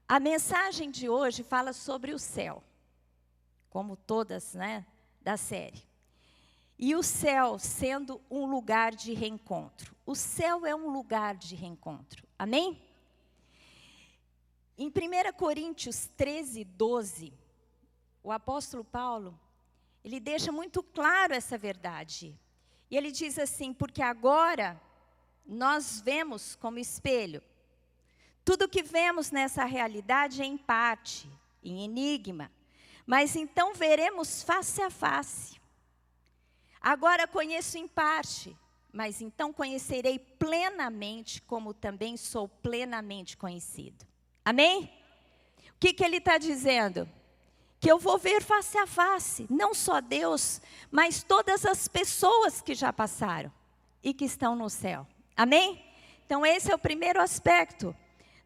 A mensagem de hoje fala sobre o céu, como todas, né, da série. E o céu sendo um lugar de reencontro. O céu é um lugar de reencontro. Amém? Em 1 Coríntios 13, 12, o apóstolo Paulo, ele deixa muito claro essa verdade. E ele diz assim, porque agora nós vemos como espelho. Tudo que vemos nessa realidade é em parte, em enigma. Mas então veremos face a face. Agora conheço em parte, mas então conhecerei plenamente, como também sou plenamente conhecido. Amém? O que ele está dizendo? Que eu vou ver face a face, não só Deus, mas todas as pessoas que já passaram e que estão no céu. Amém? Então esse é o primeiro aspecto.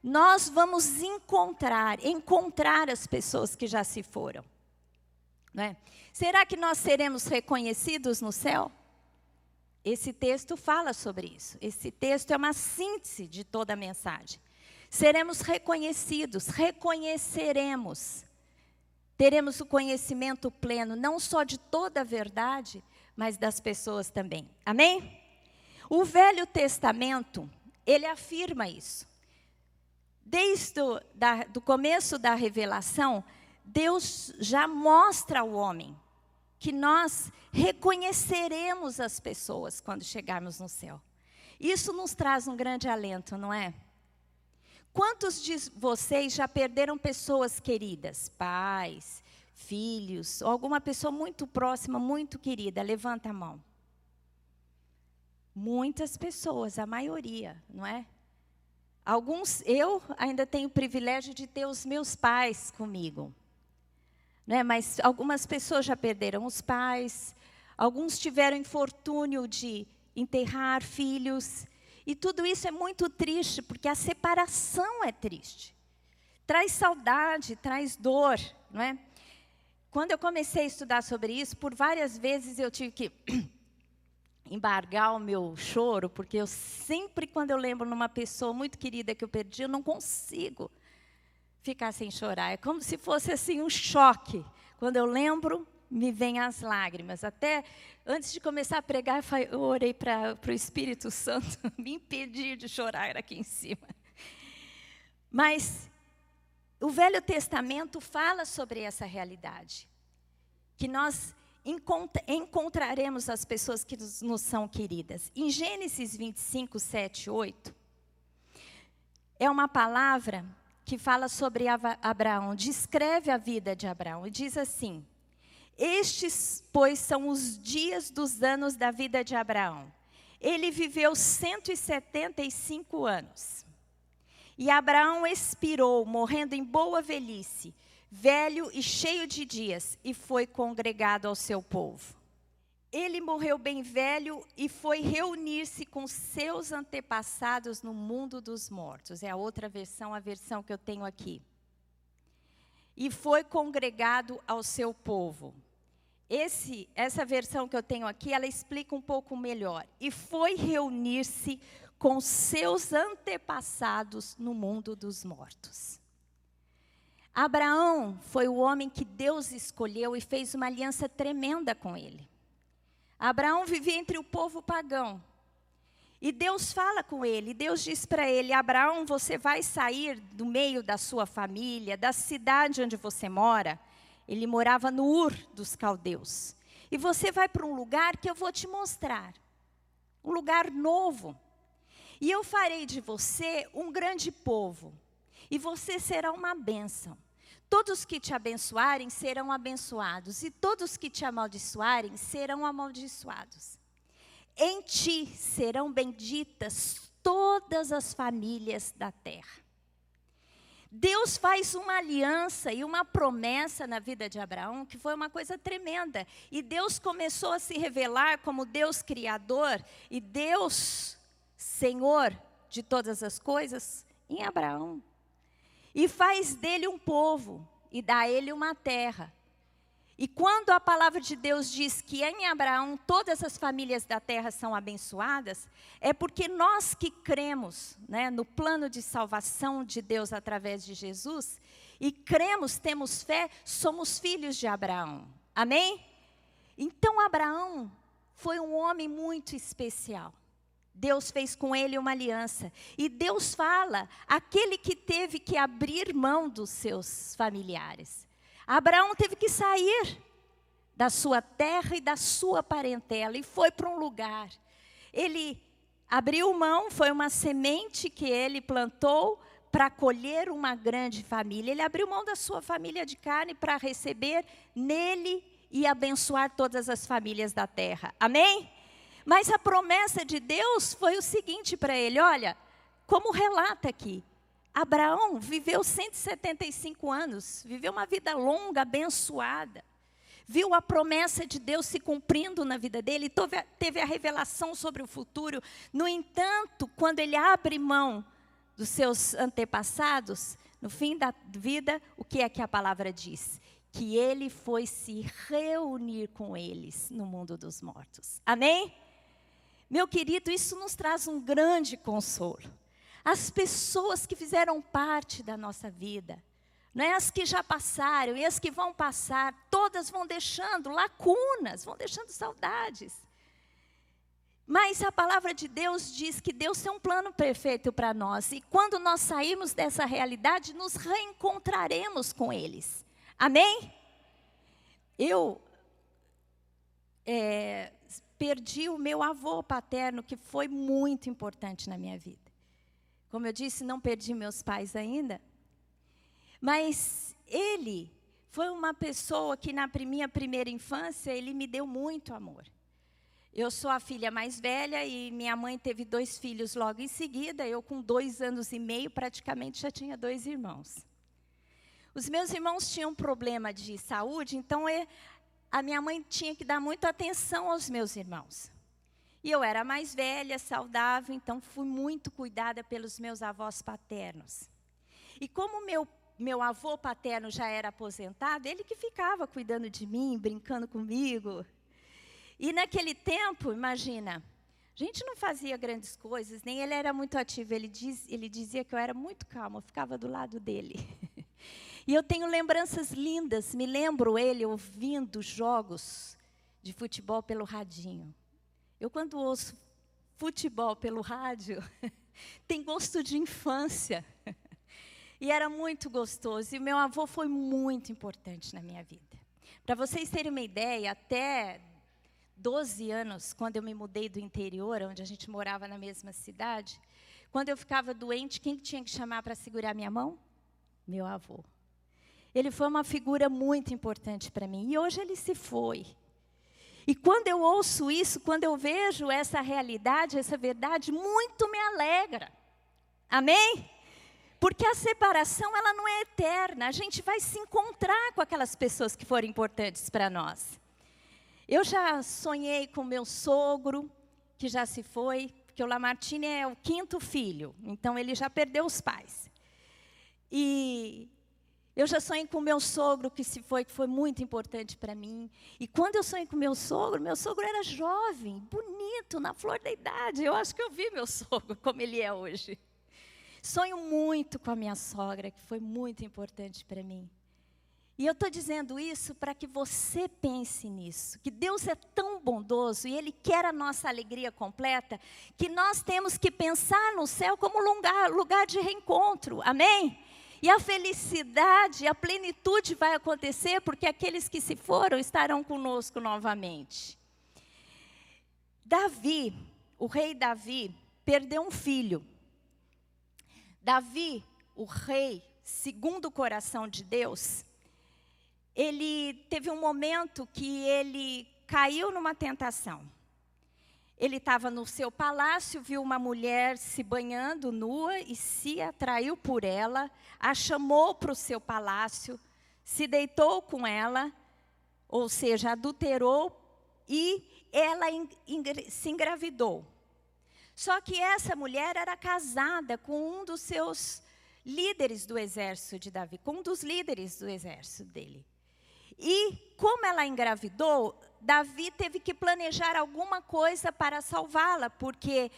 Nós vamos encontrar as pessoas que já se foram. Não é? Será que nós seremos reconhecidos no céu? Esse texto fala sobre isso. Esse texto é uma síntese de toda a mensagem. Seremos reconhecidos, reconheceremos. Teremos o conhecimento pleno, não só de toda a verdade, mas das pessoas também. Amém? O Velho Testamento, ele afirma isso. Desde do começo da revelação, Deus já mostra ao homem que nós reconheceremos as pessoas quando chegarmos no céu. Isso nos traz um grande alento, não é? Quantos de vocês já perderam pessoas queridas? Pais, filhos, ou alguma pessoa muito próxima, muito querida? Levanta a mão. Muitas pessoas, a maioria, não é? Eu ainda tenho o privilégio de ter os meus pais comigo. Né? Mas algumas pessoas já perderam os pais, alguns tiveram infortúnio de enterrar filhos. E tudo isso é muito triste, porque a separação é triste. Traz saudade, traz dor. Não é? Quando eu comecei a estudar sobre isso, por várias vezes eu tive que embargar o meu choro, porque eu sempre, quando eu lembro numa pessoa muito querida que eu perdi, eu não consigo ficar sem chorar. É como se fosse assim um choque. Quando eu lembro, me vêm as lágrimas. Até antes de começar a pregar, eu orei para o Espírito Santo me impedir de chorar aqui em cima. Mas o Velho Testamento fala sobre essa realidade. Que nós encontraremos as pessoas que nos são queridas. Em Gênesis 25, 7, 8, é uma palavra que fala sobre Abraão, descreve a vida de Abraão, e diz assim, estes, pois, são os dias dos anos da vida de Abraão. Ele viveu 175 anos. E Abraão expirou, morrendo em boa velhice, velho e cheio de dias, e foi congregado ao seu povo. Ele morreu bem velho e foi reunir-se com seus antepassados no mundo dos mortos. É a outra versão, a versão que eu tenho aqui. E foi congregado ao seu povo. Essa versão que eu tenho aqui, ela explica um pouco melhor. E foi reunir-se com seus antepassados no mundo dos mortos. Abraão foi o homem que Deus escolheu e fez uma aliança tremenda com ele. Abraão vivia entre o povo pagão. E Deus fala com ele, Deus diz para ele, Abraão, você vai sair do meio da sua família, da cidade onde você mora. Ele morava no Ur dos caldeus. E você vai para um lugar que eu vou te mostrar. Um lugar novo. E eu farei de você um grande povo. E você será uma bênção. Todos que te abençoarem serão abençoados, e todos que te amaldiçoarem serão amaldiçoados. Em ti serão benditas todas as famílias da terra. Deus faz uma aliança e uma promessa na vida de Abraão, que foi uma coisa tremenda. E Deus começou a se revelar como Deus Criador e Deus Senhor de todas as coisas em Abraão. E faz dele um povo, e dá a ele uma terra. E quando a palavra de Deus diz que em Abraão todas as famílias da terra são abençoadas, é porque nós que cremos, né, no plano de salvação de Deus através de Jesus, e cremos, temos fé, somos filhos de Abraão. Amém? Então Abraão foi um homem muito especial. Deus fez com ele uma aliança. E Deus fala, aquele que teve que abrir mão dos seus familiares. Abraão teve que sair da sua terra e da sua parentela e foi para um lugar. Ele abriu mão, foi uma semente que ele plantou para colher uma grande família. Ele abriu mão da sua família de carne para receber nele e abençoar todas as famílias da terra. Amém? Mas a promessa de Deus foi o seguinte para ele, olha, como relata aqui, Abraão viveu 175 anos, viveu uma vida longa, abençoada, viu a promessa de Deus se cumprindo na vida dele, teve a revelação sobre o futuro. No entanto, quando ele abre mão dos seus antepassados, no fim da vida, o que é que a palavra diz? Que ele foi se reunir com eles no mundo dos mortos. Amém? Meu querido, isso nos traz um grande consolo. As pessoas que fizeram parte da nossa vida, não é? As que já passaram e as que vão passar, todas vão deixando lacunas, vão deixando saudades. Mas a palavra de Deus diz que Deus tem um plano perfeito para nós. E quando nós sairmos dessa realidade, nos reencontraremos com eles. Amém? Eu perdi o meu avô paterno, que foi muito importante na minha vida. Como eu disse, não perdi meus pais ainda. Mas ele foi uma pessoa que na minha primeira infância, ele me deu muito amor. Eu sou a filha mais velha e minha mãe teve 2 filhos logo em seguida. Eu com 2 anos e meio praticamente já tinha 2 irmãos. Os meus irmãos tinham problema de saúde, então a minha mãe tinha que dar muita atenção aos meus irmãos. E eu era mais velha, saudável, então fui muito cuidada pelos meus avós paternos. E como meu avô paterno já era aposentado, ele que ficava cuidando de mim, brincando comigo. E naquele tempo, imagina, a gente não fazia grandes coisas, nem ele era muito ativo. Ele dizia que eu era muito calma, eu ficava do lado dele. E eu tenho lembranças lindas, me lembro ele ouvindo jogos de futebol pelo radinho. Eu quando ouço futebol pelo rádio, tem gosto de infância. E era muito gostoso, e meu avô foi muito importante na minha vida. Para vocês terem uma ideia, até 12 anos, quando eu me mudei do interior, onde a gente morava na mesma cidade, quando eu ficava doente, quem tinha que chamar para segurar minha mão? Meu avô. Ele foi uma figura muito importante para mim. E hoje ele se foi. E quando eu ouço isso, quando eu vejo essa realidade, essa verdade, muito me alegra. Amém? Porque a separação, ela não é eterna. A gente vai se encontrar com aquelas pessoas que foram importantes para nós. Eu já sonhei com meu sogro, que já se foi, porque o Lamartine é o 5º filho. Então, ele já perdeu os pais. E eu já sonhei com meu sogro que se foi, que foi muito importante para mim. E quando eu sonhei com meu sogro era jovem, bonito, na flor da idade. Eu acho que eu vi meu sogro como ele é hoje. Sonho muito com a minha sogra, que foi muito importante para mim. E eu estou dizendo isso para que você pense nisso, que Deus é tão bondoso e Ele quer a nossa alegria completa, que nós temos que pensar no céu como lugar de reencontro, amém? E a felicidade, a plenitude vai acontecer porque aqueles que se foram estarão conosco novamente. Davi, o rei Davi, perdeu um filho. Davi, o rei, segundo o coração de Deus, ele teve um momento que ele caiu numa tentação. Ele estava no seu palácio, viu uma mulher se banhando nua e se atraiu por ela, a chamou para o seu palácio, se deitou com ela, ou seja, adulterou e ela se engravidou. Só que essa mulher era casada com um dos seus líderes do exército de Davi, com um dos líderes do exército dele. E como ela engravidou, Davi teve que planejar alguma coisa para salvá-la, porque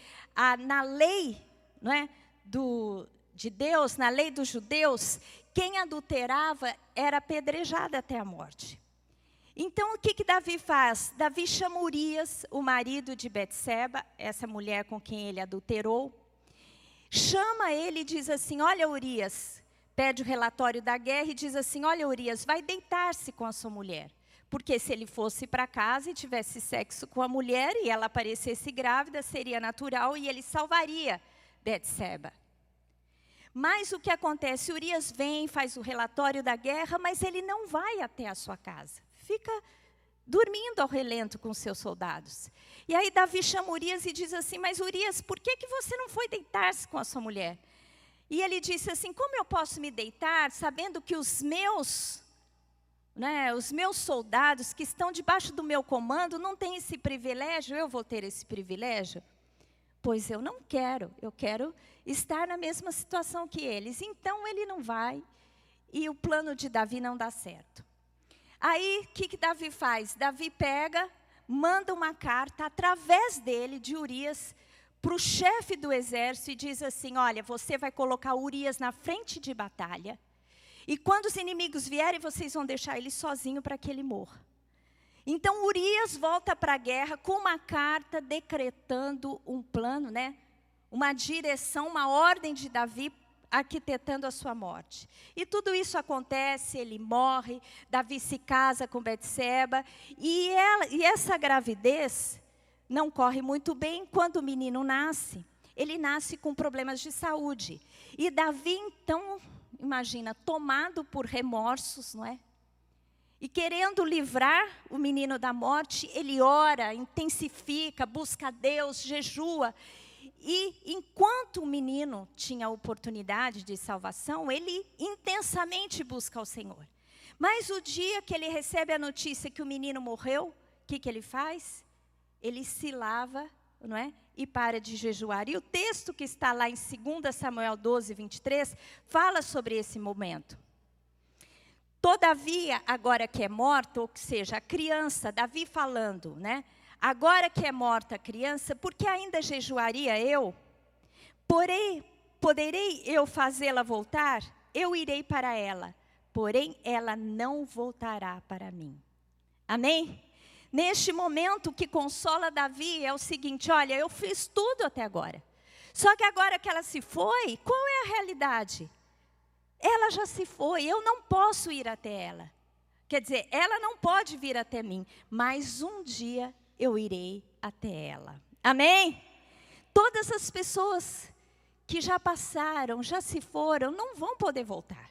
na lei, não é, de Deus, na lei dos judeus, quem adulterava era apedrejado até a morte. Então, o que Davi faz? Davi chama Urias, o marido de Betseba, essa mulher com quem ele adulterou. Chama ele e diz assim, olha Urias, pede o relatório da guerra e diz assim, olha Urias, vai deitar-se com a sua mulher. Porque se ele fosse para casa e tivesse sexo com a mulher e ela aparecesse grávida, seria natural e ele salvaria Betseba. Mas o que acontece? Urias vem, faz o relatório da guerra, mas ele não vai até a sua casa. Fica dormindo ao relento com seus soldados. E aí Davi chama Urias e diz assim, mas Urias, por que você não foi deitar-se com a sua mulher? E ele disse assim, como eu posso me deitar sabendo que os meus soldados que estão debaixo do meu comando não têm esse privilégio, eu vou ter esse privilégio? Pois eu não quero, eu quero estar na mesma situação que eles. Então ele não vai e o plano de Davi não dá certo. Aí o que Davi faz? Davi pega, manda uma carta através dele, de Urias, para o chefe do exército e diz assim, olha, você vai colocar Urias na frente de batalha. E quando os inimigos vierem, vocês vão deixar ele sozinho para que ele morra. Então Urias volta para a guerra com uma carta decretando um plano, né? Uma direção, uma ordem de Davi arquitetando a sua morte. E tudo isso acontece, ele morre, Davi se casa com Betseba, e essa gravidez não corre muito bem. Quando o menino nasce, ele nasce com problemas de saúde. E Davi, então, imagina, tomado por remorsos, não é? E querendo livrar o menino da morte, ele ora, intensifica, busca a Deus, jejua. E enquanto o menino tinha a oportunidade de salvação, ele intensamente busca ao Senhor. Mas o dia que ele recebe a notícia que o menino morreu, o que ele faz? Ele se lava, não é? E para de jejuar. E o texto que está lá em 2 Samuel 12, 23, fala sobre esse momento. Todavia, agora que é morta, ou seja, a criança, Davi falando, né? Agora que é morta a criança, por que ainda jejuaria eu? Porém, poderei eu fazê-la voltar? Eu irei para ela, porém ela não voltará para mim. Amém? Neste momento, o que consola Davi é o seguinte, olha, eu fiz tudo até agora. Só que agora que ela se foi, qual é a realidade? Ela já se foi, eu não posso ir até ela. Quer dizer, ela não pode vir até mim, mas um dia eu irei até ela. Amém? Todas as pessoas que já passaram, já se foram, não vão poder voltar.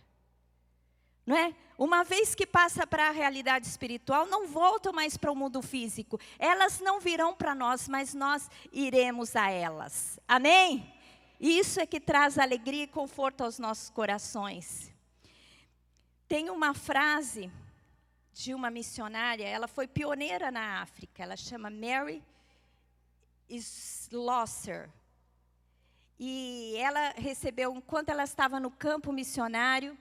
Não é? Uma vez que passa para a realidade espiritual, não voltam mais para o mundo físico. Elas não virão para nós, mas nós iremos a elas. Amém? E isso é que traz alegria e conforto aos nossos corações. Tem uma frase de uma missionária, ela foi pioneira na África, ela chama Mary Slosser. E ela recebeu, enquanto ela estava no campo missionário,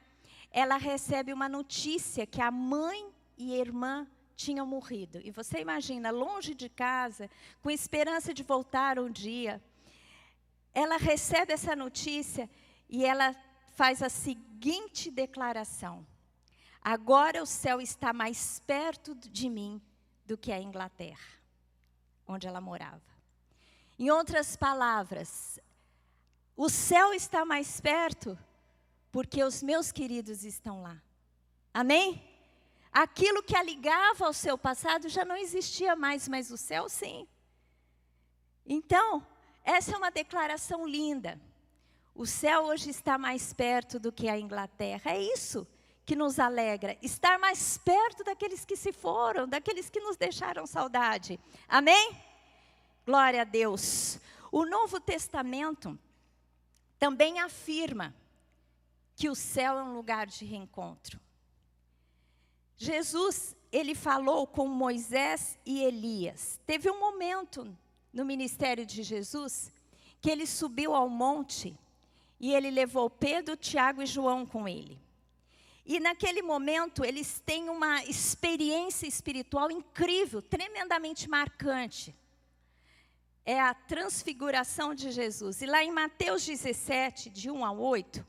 ela recebe uma notícia que a mãe e a irmã tinham morrido. E você imagina, longe de casa, com esperança de voltar um dia, ela recebe essa notícia e ela faz a seguinte declaração: agora o céu está mais perto de mim do que a Inglaterra, onde ela morava. Em outras palavras, o céu está mais perto porque os meus queridos estão lá. Amém? Aquilo que a ligava ao seu passado já não existia mais, mas o céu sim. Então, essa é uma declaração linda. O céu hoje está mais perto do que a Inglaterra. É isso que nos alegra, estar mais perto daqueles que se foram, daqueles que nos deixaram saudade. Amém? Glória a Deus. O Novo Testamento também afirma que o céu é um lugar de reencontro. Jesus, ele falou com Moisés e Elias. Teve um momento no ministério de Jesus que ele subiu ao monte e ele levou Pedro, Tiago e João com ele. E naquele momento, eles têm uma experiência espiritual incrível, tremendamente marcante. É a transfiguração de Jesus. E lá em Mateus 17, de 1 a 8,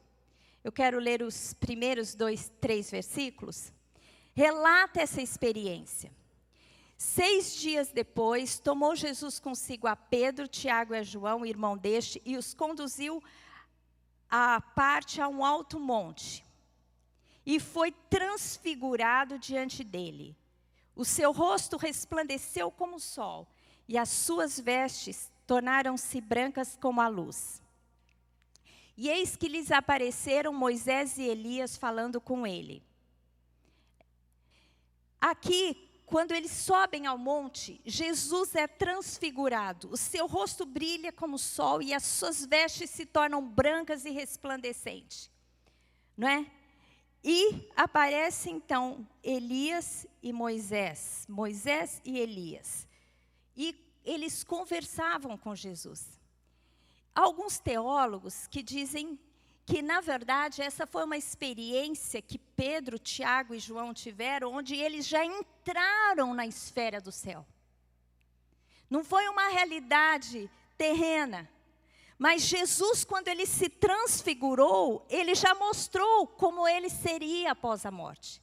eu quero ler os primeiros 3 versículos, relata essa experiência. 6 dias depois, tomou Jesus consigo a Pedro, Tiago e a João, irmão deste, e os conduziu à parte a um alto monte. E foi transfigurado diante dele. O seu rosto resplandeceu como o sol, e as suas vestes tornaram-se brancas como a luz. E eis que lhes apareceram Moisés e Elias falando com ele. Aqui, quando eles sobem ao monte, Jesus é transfigurado. O seu rosto brilha como o sol e as suas vestes se tornam brancas e resplandecentes. Não é? E aparece então Elias e Moisés. Moisés e Elias. E eles conversavam com Jesus. Alguns teólogos que dizem que, na verdade, essa foi uma experiência que Pedro, Tiago e João tiveram, onde eles já entraram na esfera do céu. Não foi uma realidade terrena, mas Jesus, quando ele se transfigurou, ele já mostrou como ele seria após a morte.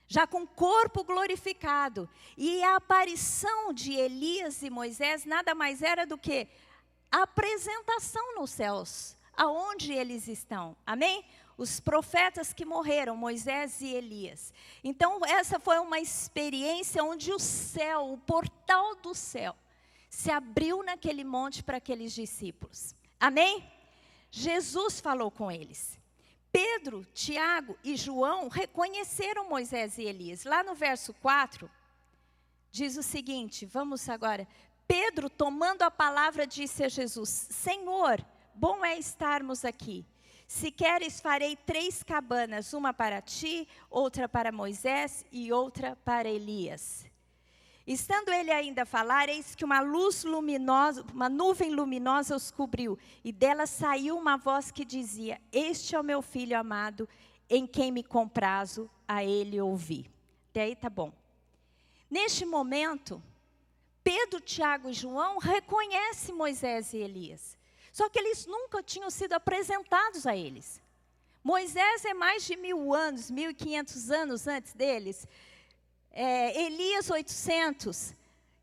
Já com o corpo glorificado. E a aparição de Elias e Moisés nada mais era do que a apresentação nos céus, aonde eles estão. Amém? Os profetas que morreram, Moisés e Elias. Então, essa foi uma experiência onde o céu, o portal do céu, se abriu naquele monte para aqueles discípulos. Amém? Jesus falou com eles. Pedro, Tiago e João reconheceram Moisés e Elias. Lá no verso 4, diz o seguinte, vamos agora. Pedro, tomando a palavra, disse a Jesus, Senhor, bom é estarmos aqui. Se queres, farei 3 cabanas, uma para ti, outra para Moisés e outra para Elias. Estando ele ainda a falar, eis que uma luz luminosa, uma nuvem luminosa os cobriu, e dela saiu uma voz que dizia, este é o meu filho amado, em quem me comprazo, a ele ouvi. Até aí tá bom. Neste momento, Pedro, Tiago e João reconhecem Moisés e Elias. Só que eles nunca tinham sido apresentados a eles. Moisés é mais de 1000 anos, 1500 anos antes deles. Elias 800.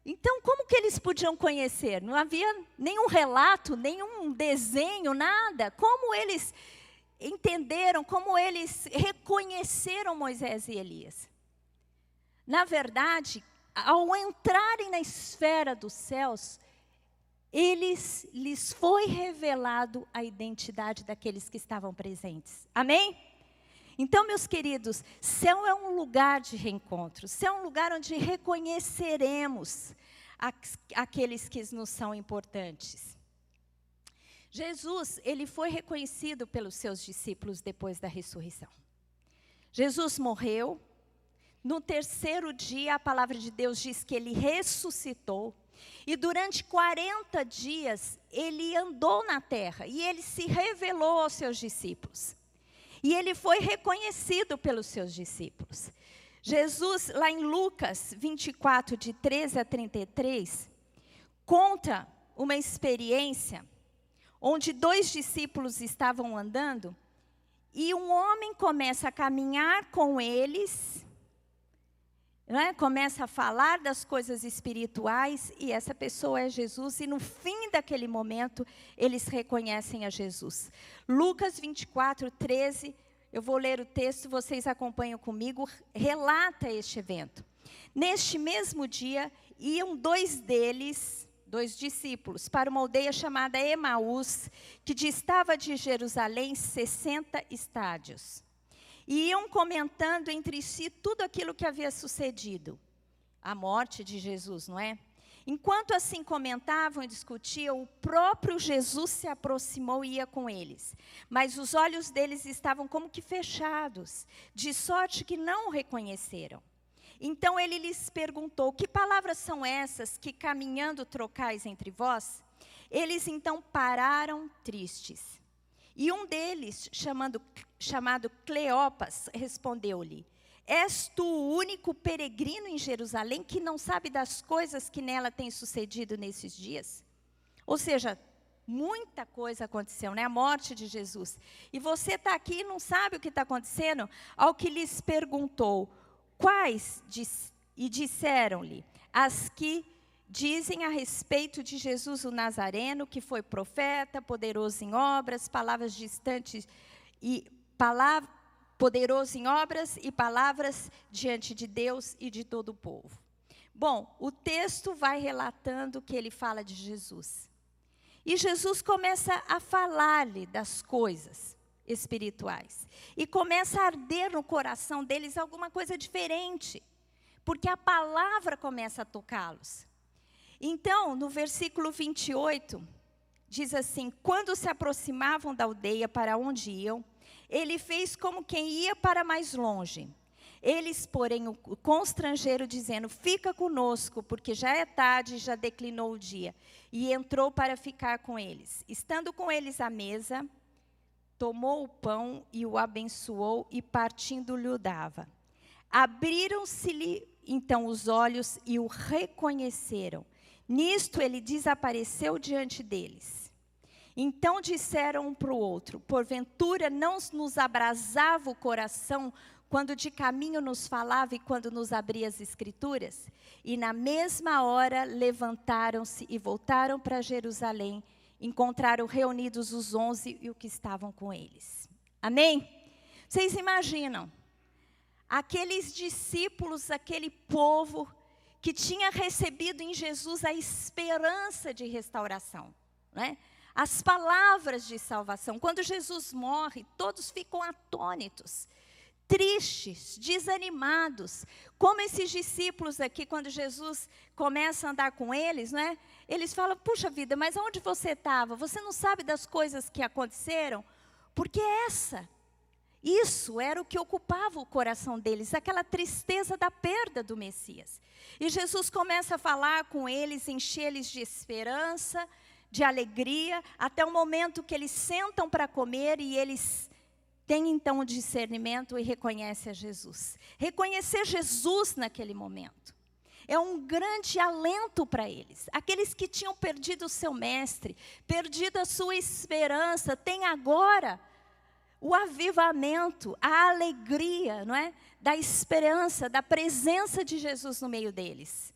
Então, como que eles podiam conhecer? Não havia nenhum relato, nenhum desenho, nada. Como eles entenderam, como eles reconheceram Moisés e Elias? Na verdade, ao entrarem na esfera dos céus, lhes foi revelado a identidade daqueles que estavam presentes. Amém? Então, meus queridos, céu é um lugar de reencontro. Céu é um lugar onde reconheceremos aqueles que nos são importantes. Jesus, ele foi reconhecido pelos seus discípulos depois da ressurreição. Jesus morreu. No 3º dia, a palavra de Deus diz que ele ressuscitou. E durante 40 dias, ele andou na terra. E ele se revelou aos seus discípulos. E ele foi reconhecido pelos seus discípulos. Jesus, lá em Lucas 24, de 13 a 33, conta uma experiência onde 2 discípulos estavam andando e um homem começa a caminhar com eles, começa a falar das coisas espirituais e essa pessoa é Jesus e no fim daquele momento eles reconhecem a Jesus. Lucas 24, 13, eu vou ler o texto, vocês acompanham comigo, relata este evento. Neste mesmo dia, iam 2 deles, 2 discípulos, para uma aldeia chamada Emaús, que distava de Jerusalém 60 estádios. E iam comentando entre si tudo aquilo que havia sucedido. A morte de Jesus, não é? Enquanto assim comentavam e discutiam, o próprio Jesus se aproximou e ia com eles. Mas os olhos deles estavam como que fechados, de sorte que não o reconheceram. Então ele lhes perguntou, que palavras são essas que caminhando trocais entre vós? Eles então pararam tristes. E um deles, chamado Cleopas, respondeu-lhe: és tu o único peregrino em Jerusalém que não sabe das coisas que nela têm sucedido nesses dias? Ou seja, muita coisa aconteceu, né? A morte de Jesus. E você está aqui e não sabe o que está acontecendo? Ao que lhes perguntou, quais? E disseram-lhe, as que dizem a respeito de Jesus o Nazareno, que foi profeta, poderoso em obras, palavras distantes e poderoso em obras e palavras diante de Deus e de todo o povo. Bom, o texto vai relatando que ele fala de Jesus. E Jesus começa a falar-lhe das coisas espirituais. E começa a arder no coração deles alguma coisa diferente. Porque a palavra começa a tocá-los. Então, no versículo 28, diz assim: quando se aproximavam da aldeia para onde iam, ele fez como quem ia para mais longe. Eles, porém, o constrangeram, dizendo: fica conosco, porque já é tarde e já declinou o dia. E entrou para ficar com eles. Estando com eles à mesa, tomou o pão e o abençoou, e partindo-lhe o dava. Abriram-se-lhe então os olhos e o reconheceram. Nisto ele desapareceu diante deles. Então disseram um para o outro: porventura não nos abrasava o coração quando de caminho nos falava e quando nos abria as Escrituras? E na mesma hora levantaram-se e voltaram para Jerusalém. Encontraram reunidos os 11 e os que estavam com eles. Amém? Vocês imaginam? Aqueles discípulos, aquele povo que tinha recebido em Jesus a esperança de restauração, né? As palavras de salvação. Quando Jesus morre, todos ficam atônitos, tristes, desanimados. Como esses discípulos aqui, quando Jesus começa a andar com eles, né? Eles falam: puxa vida, mas onde você estava? Você não sabe das coisas que aconteceram? Porque isso era o que ocupava o coração deles, aquela tristeza da perda do Messias. E Jesus começa a falar com eles, encher-lhes de esperança, de alegria, até o momento que eles sentam para comer e eles têm então o discernimento e reconhecem a Jesus. Reconhecer Jesus naquele momento é um grande alento para eles. Aqueles que tinham perdido o seu mestre, perdido a sua esperança, têm agora o avivamento, a alegria, não é? Da esperança, da presença de Jesus no meio deles.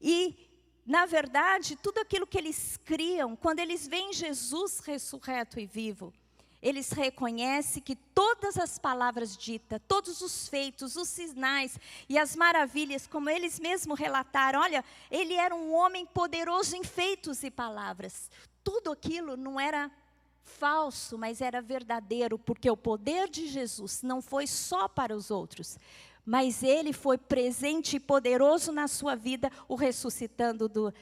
E, na verdade, tudo aquilo que eles criam, quando eles veem Jesus ressurreto e vivo, eles reconhecem que todas as palavras ditas, todos os feitos, os sinais e as maravilhas, como eles mesmos relataram, olha, ele era um homem poderoso em feitos e palavras. Tudo aquilo não era falso, mas era verdadeiro, porque o poder de Jesus não foi só para os outros, mas ele foi presente e poderoso na sua vida, o ressuscitando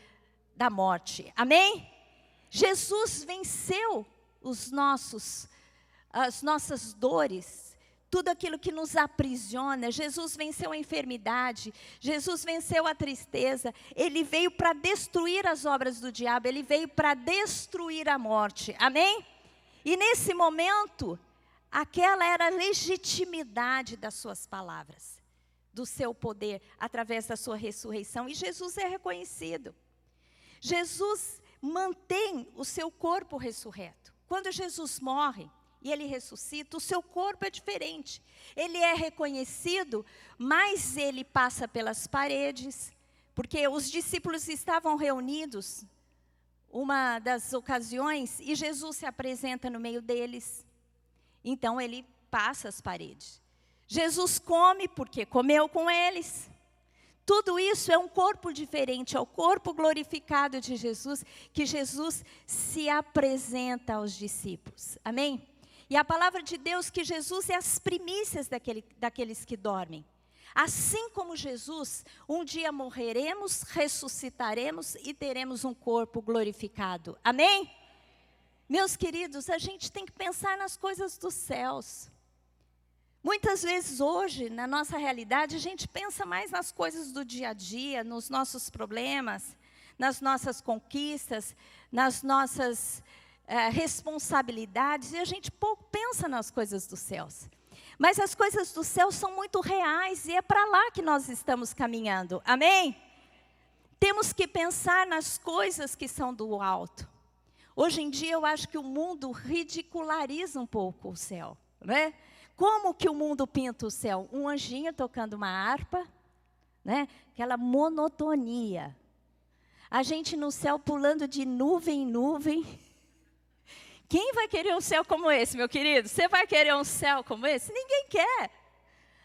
da morte. Amém? Jesus venceu as nossas dores, tudo aquilo que nos aprisiona. Jesus venceu a enfermidade, Jesus venceu a tristeza. Ele veio para destruir as obras do diabo, ele veio para destruir a morte. Amém? E nesse momento, aquela era a legitimidade das suas palavras, do seu poder, através da sua ressurreição. E Jesus é reconhecido. Jesus mantém o seu corpo ressurreto. Quando Jesus morre e ele ressuscita, o seu corpo é diferente. Ele é reconhecido, mas ele passa pelas paredes, porque os discípulos estavam reunidos uma das ocasiões, e Jesus se apresenta no meio deles. Então ele passa as paredes. Jesus come, porque comeu com eles. Tudo isso é um corpo diferente, é o corpo glorificado de Jesus, que Jesus se apresenta aos discípulos. Amém? E a palavra de Deus que Jesus é as primícias daqueles que dormem. Assim como Jesus, um dia morreremos, ressuscitaremos e teremos um corpo glorificado. Amém? Meus queridos, a gente tem que pensar nas coisas dos céus. Muitas vezes hoje, na nossa realidade, a gente pensa mais nas coisas do dia a dia, nos nossos problemas, nas nossas conquistas, nas nossas responsabilidades e a gente pouco pensa nas coisas dos céus. Mas as coisas do céu são muito reais e é para lá que nós estamos caminhando. Amém? Temos que pensar nas coisas que são do alto. Hoje em dia eu acho que o mundo ridiculariza um pouco o céu, né? Como que o mundo pinta o céu? Um anjinho tocando uma harpa, né? Aquela monotonia. A gente no céu pulando de nuvem em nuvem. Quem vai querer um céu como esse, meu querido? Você vai querer um céu como esse? Ninguém quer.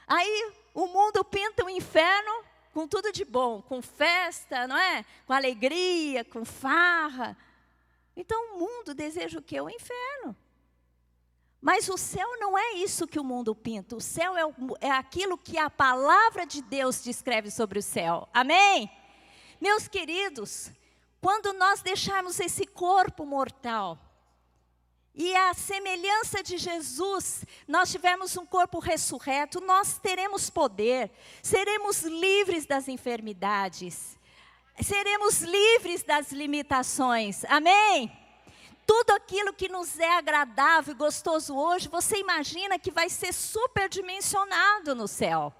Aí o mundo pinta o inferno com tudo de bom, com festa, não é? Com alegria, com farra. Então o mundo deseja o quê? O inferno. Mas o céu não é isso que o mundo pinta. O céu é aquilo que a palavra de Deus descreve sobre o céu. Amém? Meus queridos, quando nós deixarmos esse corpo mortal, e a semelhança de Jesus, nós tivermos um corpo ressurreto, nós teremos poder, seremos livres das enfermidades, seremos livres das limitações, amém? Tudo aquilo que nos é agradável e gostoso hoje, você imagina que vai ser superdimensionado no céu.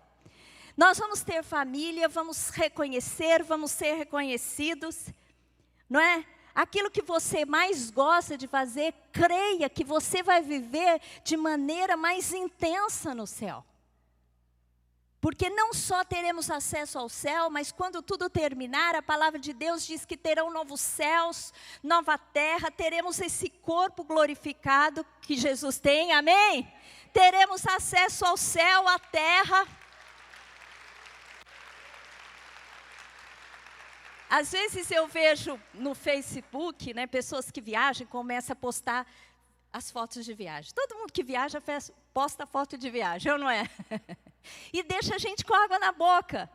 Nós vamos ter família, vamos reconhecer, vamos ser reconhecidos, não é? Aquilo que você mais gosta de fazer, creia que você vai viver de maneira mais intensa no céu. Porque não só teremos acesso ao céu, mas quando tudo terminar, a palavra de Deus diz que terão novos céus, nova terra, teremos esse corpo glorificado que Jesus tem, amém? Teremos acesso ao céu, à terra. Às vezes eu vejo no Facebook, né, pessoas que viajam começam a postar as fotos de viagem. Todo mundo que viaja posta foto de viagem, ou não é? E deixa a gente com água na boca.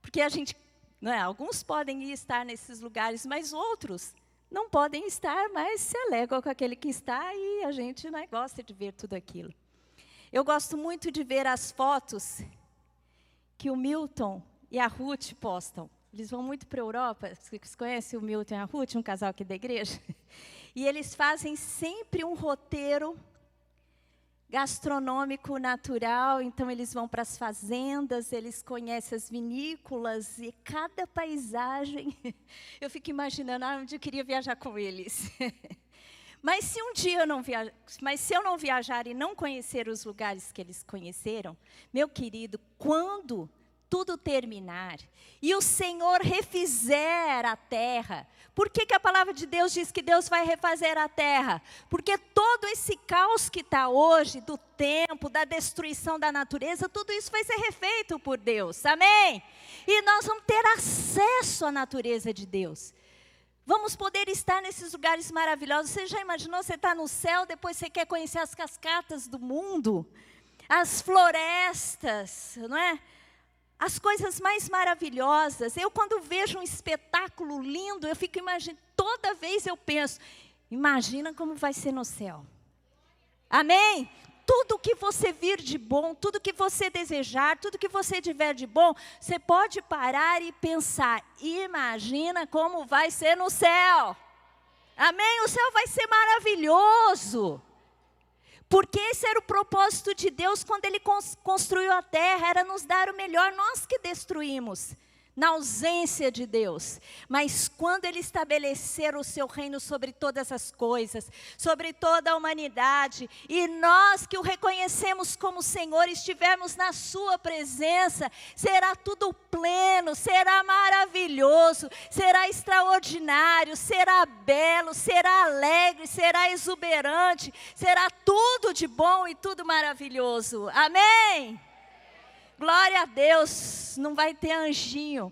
Porque a gente, não é, alguns podem estar nesses lugares, mas outros não podem estar, mas se alegram com aquele que está e a gente, né, gosta de ver tudo aquilo. Eu gosto muito de ver as fotos que o Milton e a Ruth postam. Eles vão muito para a Europa, vocês conhecem o Milton e a Ruth, um casal aqui da igreja? E eles fazem sempre um roteiro gastronômico natural, então eles vão para as fazendas, eles conhecem as vinícolas e cada paisagem, eu fico imaginando, onde eu queria viajar com eles. Mas se um dia se eu não viajar e não conhecer os lugares que eles conheceram, meu querido, quando tudo terminar e o Senhor refizer a terra. Por que a palavra de Deus diz que Deus vai refazer a terra? Porque todo esse caos que está hoje, do tempo, da destruição da natureza, tudo isso vai ser refeito por Deus, amém? E nós vamos ter acesso à natureza de Deus. Vamos poder estar nesses lugares maravilhosos. Você já imaginou, você está no céu, depois você quer conhecer as cascatas do mundo, as florestas, não é? As coisas mais maravilhosas. Eu quando vejo um espetáculo lindo, eu fico imaginando, toda vez eu penso, imagina como vai ser no céu. Amém? Tudo que você vir de bom, tudo que você desejar, tudo que você tiver de bom, você pode parar e pensar, imagina como vai ser no céu. Amém? O céu vai ser maravilhoso. Porque esse era o propósito de Deus quando Ele construiu a terra, era nos dar o melhor, nós que destruímos, na ausência de Deus. Mas quando Ele estabelecer o seu reino sobre todas as coisas, sobre toda a humanidade, e nós que o reconhecemos como Senhor, estivermos na sua presença, será tudo pleno, será maravilhoso, será extraordinário, será belo, será alegre, será exuberante, será tudo de bom e tudo maravilhoso. Amém? Glória a Deus, não vai ter anjinho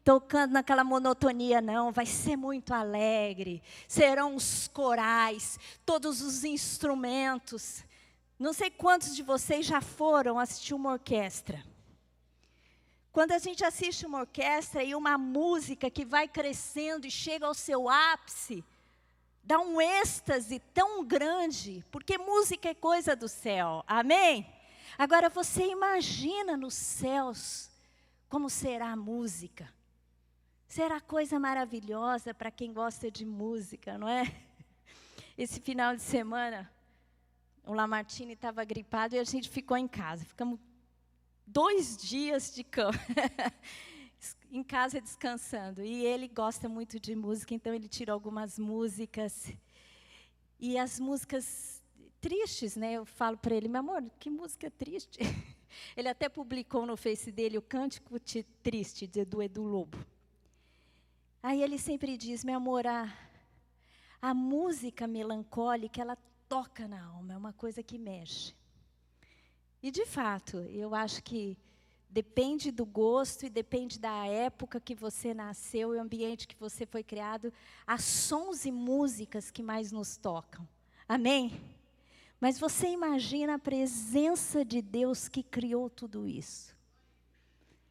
tocando naquela monotonia não, vai ser muito alegre, serão os corais, todos os instrumentos. Não sei quantos de vocês já foram assistir uma orquestra. Quando a gente assiste uma orquestra e uma música que vai crescendo e chega ao seu ápice, dá um êxtase tão grande, porque música é coisa do céu, amém? Agora você imagina nos céus como será a música. Será coisa maravilhosa para quem gosta de música, não é? Esse final de semana, o Lamartine estava gripado e a gente ficou em casa. Ficamos 2 dias de cama, em casa descansando. E ele gosta muito de música, então ele tirou algumas músicas. E as músicas tristes, né? Eu falo para ele, meu amor, que música triste. Ele até publicou no Face dele o Cântico Triste, do Edu Lobo. Aí ele sempre diz, meu amor, a música melancólica, ela toca na alma, é uma coisa que mexe. E, de fato, eu acho que depende do gosto e depende da época que você nasceu e o ambiente que você foi criado, há sons e músicas que mais nos tocam. Amém? Mas você imagina a presença de Deus que criou tudo isso.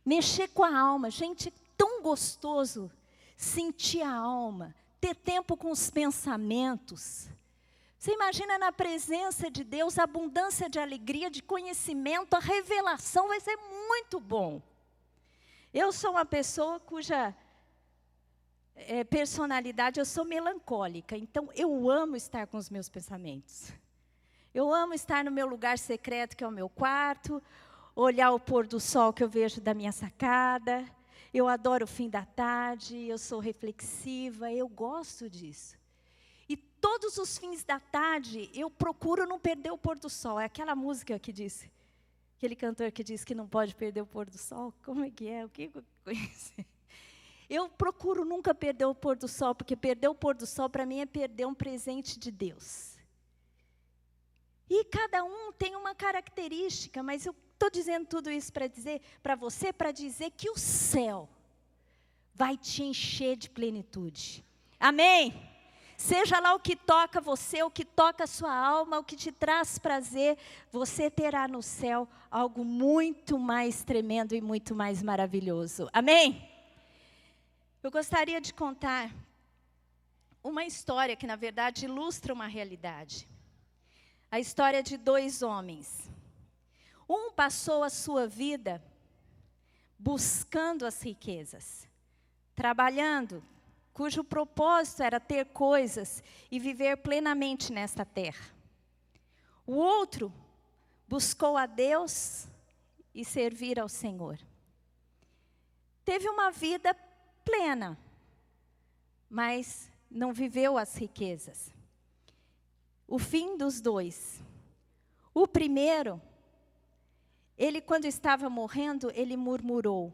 Mexer com a alma, gente, é tão gostoso sentir a alma, ter tempo com os pensamentos. Você imagina na presença de Deus, a abundância de alegria, de conhecimento, a revelação vai ser muito bom. Eu sou uma pessoa cuja personalidade, eu sou melancólica, então eu amo estar com os meus pensamentos. Eu amo estar no meu lugar secreto, que é o meu quarto, olhar o pôr do sol que eu vejo da minha sacada. Eu adoro o fim da tarde, eu sou reflexiva, eu gosto disso. E todos os fins da tarde, eu procuro não perder o pôr do sol. É aquela música que diz, aquele cantor que diz que não pode perder o pôr do sol. Como é que é? O que eu conheço? Eu procuro nunca perder o pôr do sol, porque perder o pôr do sol, para mim, é perder um presente de Deus. E cada um tem uma característica, mas eu estou dizendo tudo isso para dizer, para você, para dizer que o céu vai te encher de plenitude. Amém? Seja lá o que toca você, o que toca a sua alma, o que te traz prazer, você terá no céu algo muito mais tremendo e muito mais maravilhoso. Amém? Eu gostaria de contar uma história que, na verdade, ilustra uma realidade. A história de 2 homens. Um passou a sua vida buscando as riquezas, trabalhando, cujo propósito era ter coisas e viver plenamente nesta terra. O outro buscou a Deus e servir ao Senhor. Teve uma vida plena, mas não viveu as riquezas. O fim dos 2. O primeiro, ele quando estava morrendo, ele murmurou,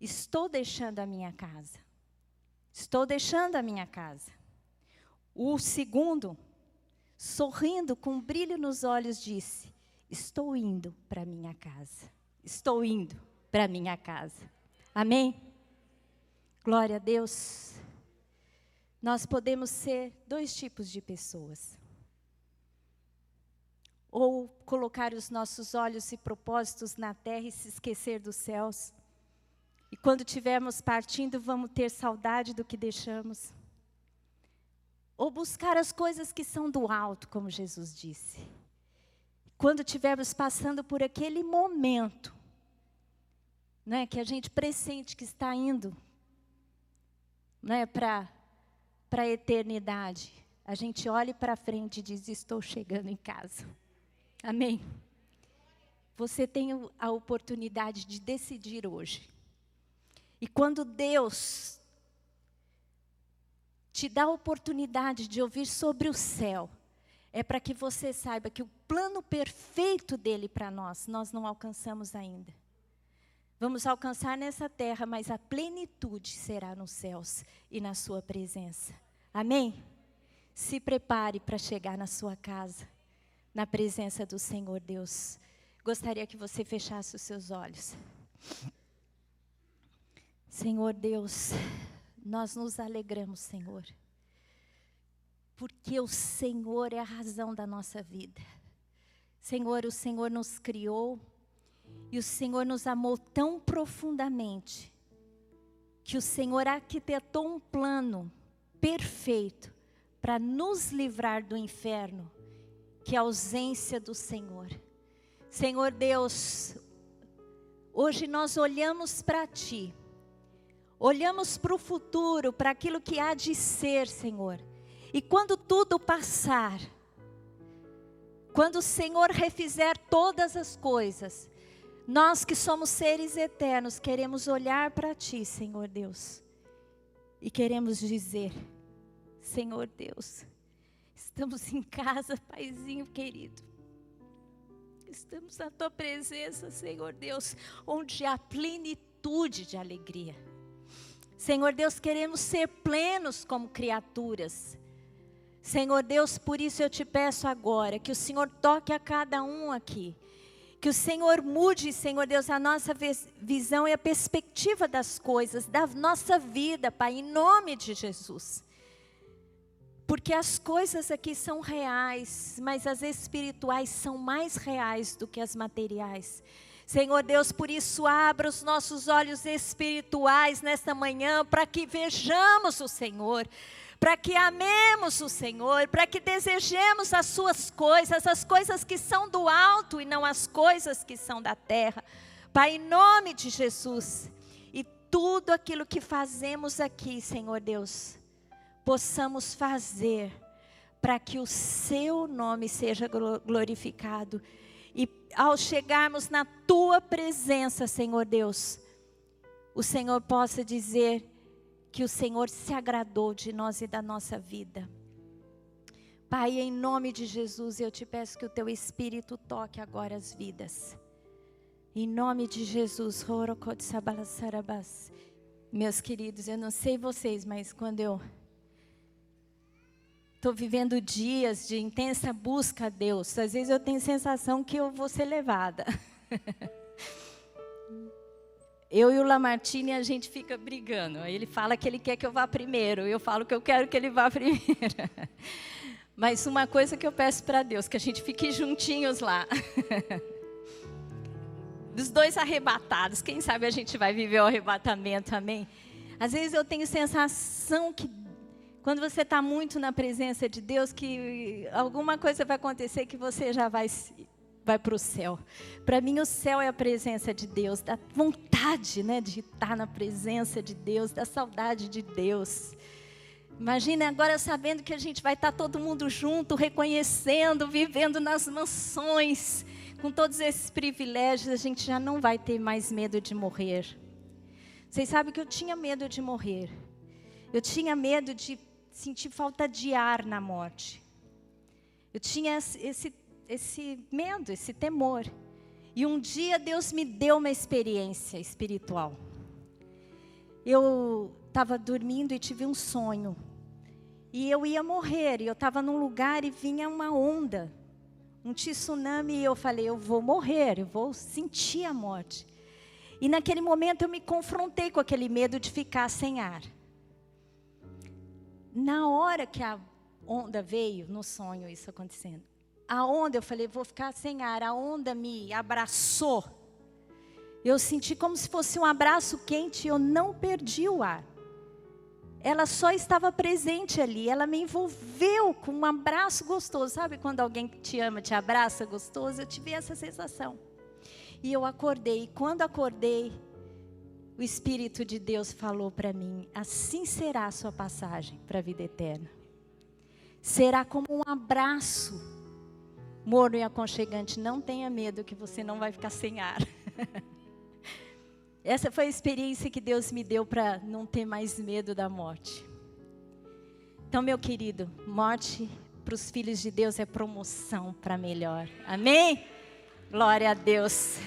estou deixando a minha casa. Estou deixando a minha casa. O segundo, sorrindo com um brilho nos olhos, disse, estou indo para a minha casa. Estou indo para a minha casa. Amém? Glória a Deus. Nós podemos ser 2 tipos de pessoas. Ou colocar os nossos olhos e propósitos na terra e se esquecer dos céus. E quando estivermos partindo, vamos ter saudade do que deixamos. Ou buscar as coisas que são do alto, como Jesus disse. Quando estivermos passando por aquele momento, né, que a gente pressente que está indo, né, para a eternidade, a gente olha para frente e diz, estou chegando em casa. Amém? Você tem a oportunidade de decidir hoje. E quando Deus te dá a oportunidade de ouvir sobre o céu, é para que você saiba que o plano perfeito dele para nós não alcançamos ainda. Vamos alcançar nessa terra, mas a plenitude será nos céus e na sua presença. Amém? Se prepare para chegar na sua casa, na presença do Senhor Deus. Gostaria que você fechasse os seus olhos. Senhor Deus, nós nos alegramos, Senhor, porque o Senhor é a razão da nossa vida. Senhor, o Senhor nos criou e o Senhor nos amou tão profundamente que o Senhor arquitetou um plano perfeito para nos livrar do inferno, que é a ausência do Senhor. Senhor Deus, hoje nós olhamos para Ti. Olhamos para o futuro, para aquilo que há de ser, Senhor. E quando tudo passar, quando o Senhor refizer todas as coisas, nós que somos seres eternos, queremos olhar para Ti, Senhor Deus, e queremos dizer: Senhor Deus, estamos em casa, Paizinho querido. Estamos na Tua presença, Senhor Deus, onde há plenitude de alegria. Senhor Deus, queremos ser plenos como criaturas. Senhor Deus, por isso eu te peço agora, que o Senhor toque a cada um aqui. Que o Senhor mude, Senhor Deus, a nossa visão e a perspectiva das coisas, da nossa vida, Pai, em nome de Jesus. Porque as coisas aqui são reais, mas as espirituais são mais reais do que as materiais. Senhor Deus, por isso abra os nossos olhos espirituais nesta manhã, para que vejamos o Senhor, para que amemos o Senhor, para que desejemos as suas coisas, as coisas que são do alto e não as coisas que são da terra. Pai, em nome de Jesus, e tudo aquilo que fazemos aqui, Senhor Deus, possamos fazer para que o seu nome seja glorificado. E ao chegarmos na tua presença, Senhor Deus, o Senhor possa dizer que o Senhor se agradou de nós e da nossa vida. Pai, em nome de Jesus, eu te peço que o teu Espírito toque agora as vidas. Em nome de Jesus. Meus queridos, eu não sei vocês, mas quando eu estou vivendo dias de intensa busca a Deus, às vezes eu tenho a sensação que eu vou ser levada. Eu e o Lamartine, a gente fica brigando. Ele fala que ele quer que eu vá primeiro, eu falo que eu quero que ele vá primeiro. Mas uma coisa que eu peço para Deus, que a gente fique juntinhos lá. Dos dois arrebatados, quem sabe a gente vai viver o arrebatamento, amém? Às vezes eu tenho sensação que quando você está muito na presença de Deus, que alguma coisa vai acontecer que você já vai para o céu. Para mim o céu é a presença de Deus, da vontade, né, de estar na presença de Deus, da saudade de Deus. Imagina agora sabendo que a gente vai estar todo mundo junto, reconhecendo, vivendo nas mansões, com todos esses privilégios, a gente já não vai ter mais medo de morrer. Vocês sabem que eu tinha medo de morrer. Eu tinha medo de sentir falta de ar na morte. Eu tinha esse medo, esse temor. E um dia Deus me deu uma experiência espiritual. Eu estava dormindo e tive um sonho. E eu ia morrer, e eu estava num lugar e vinha uma onda, um tsunami, e eu falei, eu vou morrer, eu vou sentir a morte. E naquele momento eu me confrontei com aquele medo de ficar sem ar. Na hora que a onda veio, no sonho isso acontecendo, a onda, eu falei, vou ficar sem ar, a onda me abraçou. Eu senti como se fosse um abraço quente, eu não perdi o ar. Ela só estava presente ali, ela me envolveu com um abraço gostoso. Sabe quando alguém que te ama, te abraça gostoso? Eu tive essa sensação. E eu acordei, e quando acordei, o Espírito de Deus falou para mim, assim será a sua passagem para a vida eterna. Será como um abraço morno e aconchegante. Não tenha medo que você não vai ficar sem ar. Essa foi a experiência que Deus me deu para não ter mais medo da morte. Então, meu querido, morte para os filhos de Deus é promoção para melhor. Amém? Glória a Deus.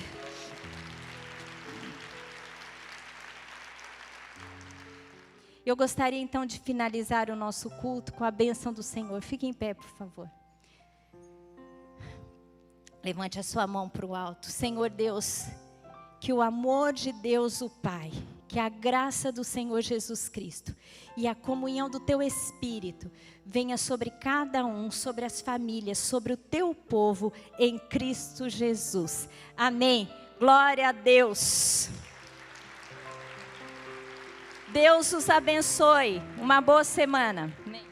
Eu gostaria então de finalizar o nosso culto com a bênção do Senhor. Fique em pé, por favor. Levante a sua mão para o alto. Senhor Deus, que o amor de Deus o Pai, que a graça do Senhor Jesus Cristo e a comunhão do Teu Espírito venha sobre cada um, sobre as famílias, sobre o Teu povo em Cristo Jesus. Amém. Glória a Deus. Deus os abençoe. Uma boa semana. Amém.